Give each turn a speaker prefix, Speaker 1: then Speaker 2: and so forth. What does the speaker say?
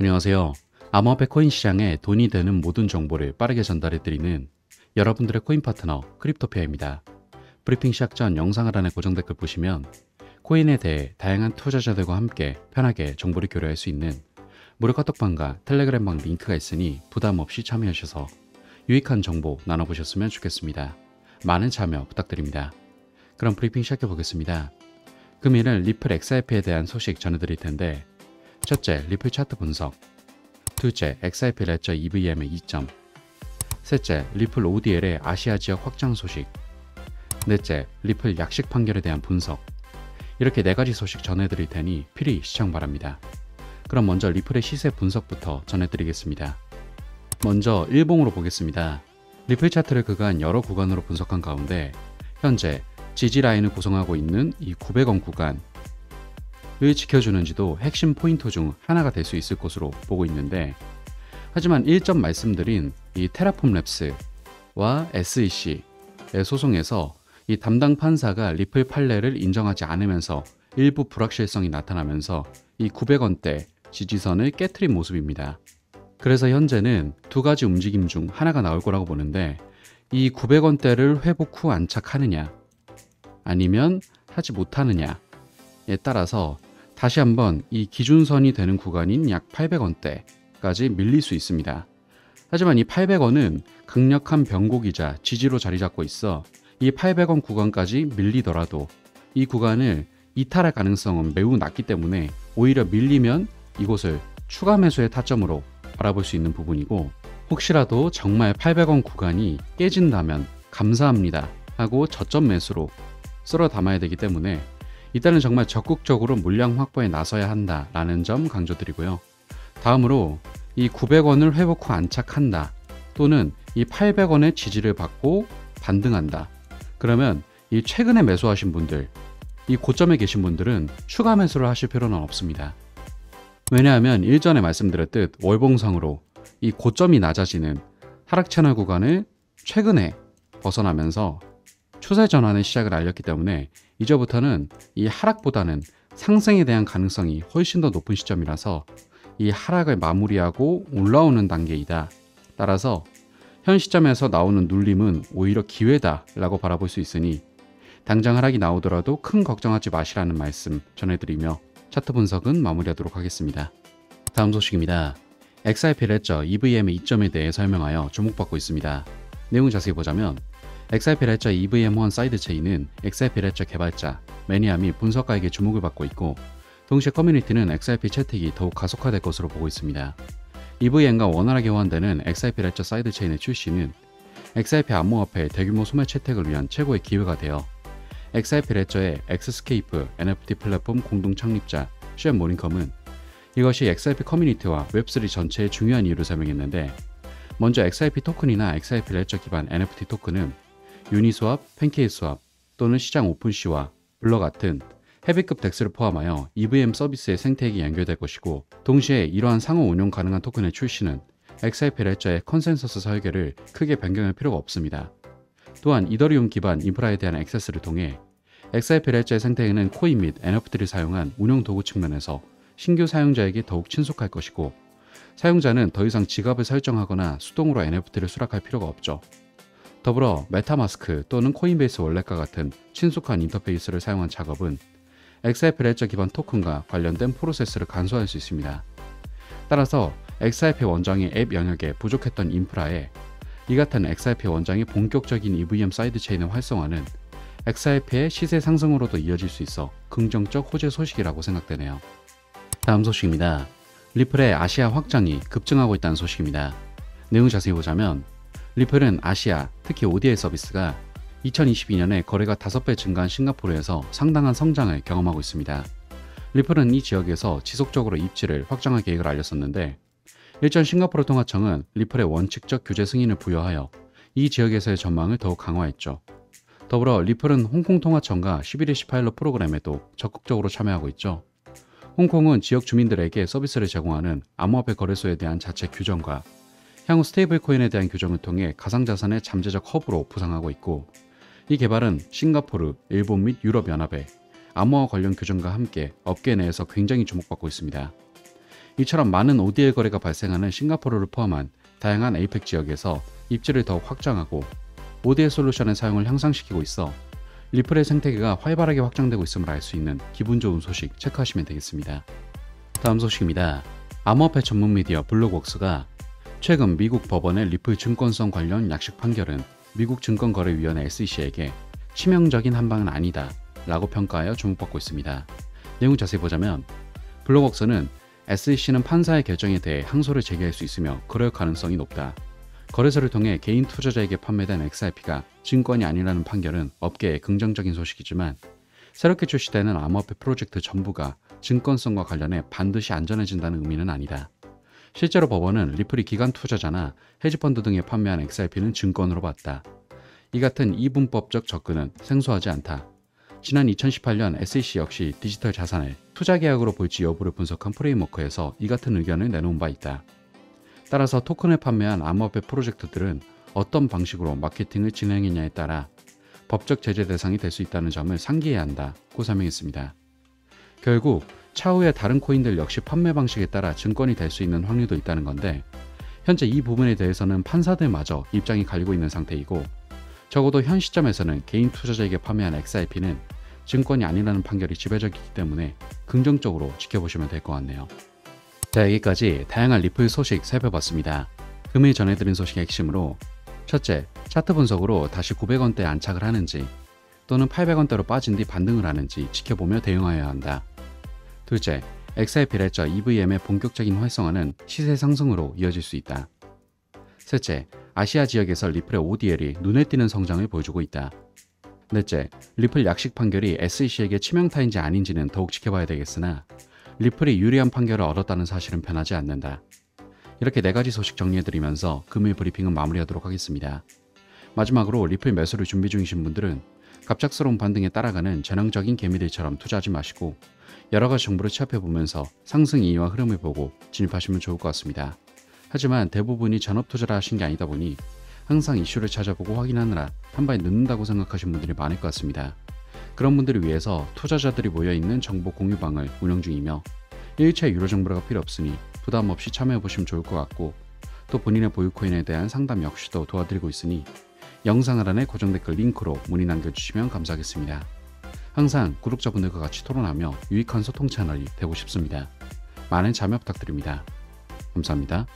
Speaker 1: 안녕하세요. 암호화폐 코인 시장에 돈이 되는 모든 정보를 빠르게 전달해드리는 여러분들의 코인 파트너 크립토피아입니다. 브리핑 시작 전 영상 하단의 고정 댓글 보시면 코인에 대해 다양한 투자자들과 함께 편하게 정보를 교류할 수 있는 무료 카톡방과 텔레그램방 링크가 있으니 부담 없이 참여하셔서 유익한 정보 나눠보셨으면 좋겠습니다. 많은 참여 부탁드립니다. 그럼 브리핑 시작해 보겠습니다. 금일은 리플 XRP에 대한 소식 전해드릴 텐데, 첫째, 리플 차트 분석. 둘째, XRP 레저 EVM의 이점. 셋째, 리플 ODL의 아시아 지역 확장 소식. 넷째, 리플 약식 판결에 대한 분석. 이렇게 4가지 소식 전해드릴 테니 필히 시청 바랍니다. 그럼 먼저 리플의 시세 분석부터 전해드리겠습니다. 먼저 일봉으로 보겠습니다. 리플 차트를 그간 여러 구간으로 분석한 가운데 현재 지지 라인을 구성하고 있는 이 900원 구간 을 지켜주는지도 핵심 포인트 중 하나가 될 수 있을 것으로 보고 있는데, 하지만 1점 말씀드린 이 테라폼 랩스와 SEC의 소송에서 이 담당 판사가 리플 판례를 인정하지 않으면서 일부 불확실성이 나타나면서 이 900원대 지지선을 깨트린 모습입니다. 그래서 현재는 2가지 움직임 중 하나가 나올 거라고 보는데, 이 900원대를 회복 후 안착하느냐 아니면 하지 못하느냐에 따라서 다시 한번 이 기준선이 되는 구간인 약 800원대까지 밀릴 수 있습니다. 하지만 이 800원은 강력한 변곡이자 지지로 자리 잡고 있어 이 800원 구간까지 밀리더라도 이 구간을 이탈할 가능성은 매우 낮기 때문에 오히려 밀리면 이곳을 추가 매수의 타점으로 바라볼 수 있는 부분이고, 혹시라도 정말 800원 구간이 깨진다면 감사합니다 하고 저점 매수로 쓸어 담아야 되기 때문에 이때는 정말 적극적으로 물량 확보에 나서야 한다라는 점 강조드리고요. 다음으로 이 900원을 회복 후 안착한다 또는 이 800원의 지지를 받고 반등한다. 그러면 이 최근에 매수하신 분들, 이 고점에 계신 분들은 추가 매수를 하실 필요는 없습니다. 왜냐하면 일전에 말씀드렸듯 월봉상으로 이 고점이 낮아지는 하락 채널 구간을 최근에 벗어나면서 추세 전환의 시작을 알렸기 때문에 이제부터는 이 하락보다는 상승에 대한 가능성이 훨씬 더 높은 시점이라서 이 하락을 마무리하고 올라오는 단계이다. 따라서 현 시점에서 나오는 눌림은 오히려 기회다 라고 바라볼 수 있으니 당장 하락이 나오더라도 큰 걱정하지 마시라는 말씀 전해드리며 차트 분석은 마무리하도록 하겠습니다. 다음 소식입니다. XRP 레저 EVM의 이점에 대해 설명하여 주목받고 있습니다. 내용 자세히 보자면 XRP 레저 EVM1 사이드체인은 XRP 레저 개발자, 매니아 및 분석가에게 주목을 받고 있고, 동시에 커뮤니티는 XRP 채택이 더욱 가속화될 것으로 보고 있습니다. EVM과 원활하게 호환되는 XRP 레저 사이드체인의 출시는 XRP 암호화폐 대규모 소매 채택을 위한 최고의 기회가 되어 XRP 레저의 엑스스케이프 NFT 플랫폼 공동 창립자 쉔 모닝컴은 이것이 XRP 커뮤니티와 웹3 전체의 중요한 이유를 설명했는데, 먼저 XRP 토큰이나 XRP 레저 기반 NFT 토큰은 유니스왑, 팬케이크스왑 또는 시장 오픈시와 블러 같은 헤비급 덱스를 포함하여 EVM 서비스의 생태계에 연결될 것이고, 동시에 이러한 상호 운용 가능한 토큰의 출시는 XRP 레저의 컨센서스 설계를 크게 변경할 필요가 없습니다. 또한 이더리움 기반 인프라에 대한 액세스를 통해 XRP 레저의 생태계는 코인 및 NFT를 사용한 운영 도구 측면에서 신규 사용자에게 더욱 친숙할 것이고, 사용자는 더 이상 지갑을 설정하거나 수동으로 NFT를 수락할 필요가 없죠. 더불어 메타마스크 또는 코인베이스 월렛과 같은 친숙한 인터페이스를 사용한 작업은 XRP 레저 기반 토큰과 관련된 프로세스를 간소화할 수 있습니다. 따라서 XRP 원장의 앱 영역에 부족했던 인프라에 이 같은 XRP 원장의 본격적인 EVM 사이드체인의 활성화는 XRP의 시세 상승으로도 이어질 수 있어 긍정적 호재 소식이라고 생각되네요. 다음 소식입니다. 리플의 아시아 확장이 급증하고 있다는 소식입니다. 내용 자세히 보자면 리플은 아시아, 특히 ODL 서비스가 2022년에 거래가 5배 증가한 싱가포르에서 상당한 성장을 경험하고 있습니다. 리플은 이 지역에서 지속적으로 입지를 확장할 계획을 알렸었는데, 일전 싱가포르 통화청은 리플의 원칙적 규제 승인을 부여하여 이 지역에서의 전망을 더욱 강화했죠. 더불어 리플은 홍콩 통화청과 11.20 파일럿 프로그램에도 적극적으로 참여하고 있죠. 홍콩은 지역 주민들에게 서비스를 제공하는 암호화폐 거래소에 대한 자체 규정과 향후 스테이블 코인에 대한 규정을 통해 가상자산의 잠재적 허브로 부상하고 있고, 이 개발은 싱가포르, 일본 및 유럽연합의 암호화 관련 규정과 함께 업계 내에서 굉장히 주목받고 있습니다. 이처럼 많은 ODL 거래가 발생하는 싱가포르를 포함한 다양한 APEC 지역에서 입지를 더욱 확장하고 ODL 솔루션의 사용을 향상시키고 있어 리플의 생태계가 활발하게 확장되고 있음을 알 수 있는 기분 좋은 소식 체크하시면 되겠습니다. 다음 소식입니다. 암호화폐 전문 미디어 블록웍스가 최근 미국 법원의 리플 증권성 관련 약식 판결은 미국 증권거래위원회 SEC에게 치명적인 한방은 아니다 라고 평가하여 주목받고 있습니다. 내용 자세히 보자면 블록웍스는 SEC는 판사의 결정에 대해 항소를 제기할 수 있으며 그럴 가능성이 높다. 거래소를 통해 개인 투자자에게 판매된 XRP가 증권이 아니라는 판결은 업계에 긍정적인 소식이지만 새롭게 출시되는 암호화폐 프로젝트 전부가 증권성과 관련해 반드시 안전해진다는 의미는 아니다. 실제로 법원은 리플이 기관 투자자나 헤지펀드 등에 판매한 XRP는 증권으로 봤다. 이 같은 이분법적 접근은 생소하지 않다. 지난 2018년 SEC 역시 디지털 자산을 투자 계약으로 볼지 여부를 분석한 프레임워크에서 이 같은 의견을 내놓은 바 있다. 따라서 토큰을 판매한 암호화폐 프로젝트들은 어떤 방식으로 마케팅을 진행했냐에 따라 법적 제재 대상이 될 수 있다는 점을 상기해야 한다고 설명했습니다. 결국 차후에 다른 코인들 역시 판매 방식에 따라 증권이 될 수 있는 확률도 있다는 건데 현재 이 부분에 대해서는 판사들마저 입장이 갈리고 있는 상태이고 적어도 현 시점에서는 개인 투자자에게 판매한 XRP는 증권이 아니라는 판결이 지배적이기 때문에 긍정적으로 지켜보시면 될 것 같네요. 자, 여기까지 다양한 리플 소식 살펴봤습니다. 금일 전해드린 소식의 핵심으로 첫째, 차트 분석으로 다시 900원대에 안착을 하는지 또는 800원대로 빠진 뒤 반등을 하는지 지켜보며 대응하여야 한다. 둘째, XRP 레저 EVM의 본격적인 활성화는 시세 상승으로 이어질 수 있다. 셋째, 아시아 지역에서 리플의 ODL이 눈에 띄는 성장을 보여주고 있다. 넷째, 리플 약식 판결이 SEC에게 치명타인지 아닌지는 더욱 지켜봐야 되겠으나 리플이 유리한 판결을 얻었다는 사실은 변하지 않는다. 이렇게 4가지 소식 정리해드리면서 금일 브리핑은 마무리하도록 하겠습니다. 마지막으로 리플 매수를 준비 중이신 분들은 갑작스러운 반등에 따라가는 전형적인 개미들처럼 투자하지 마시고 여러가지 정보를 취합해보면서 상승 이유와 흐름을 보고 진입하시면 좋을 것 같습니다. 하지만 대부분이 전업 투자를 하신 게 아니다 보니 항상 이슈를 찾아보고 확인하느라 한 발 늦는다고 생각하신 분들이 많을 것 같습니다. 그런 분들을 위해서 투자자들이 모여있는 정보 공유방을 운영 중이며 1차 유료 정보가 필요 없으니 부담 없이 참여해보시면 좋을 것 같고 또 본인의 보유코인에 대한 상담 역시도 도와드리고 있으니 영상 하단의 고정 댓글 링크로 문의 남겨주시면 감사하겠습니다. 항상 구독자분들과 같이 토론하며 유익한 소통 채널이 되고 싶습니다. 많은 참여 부탁드립니다. 감사합니다.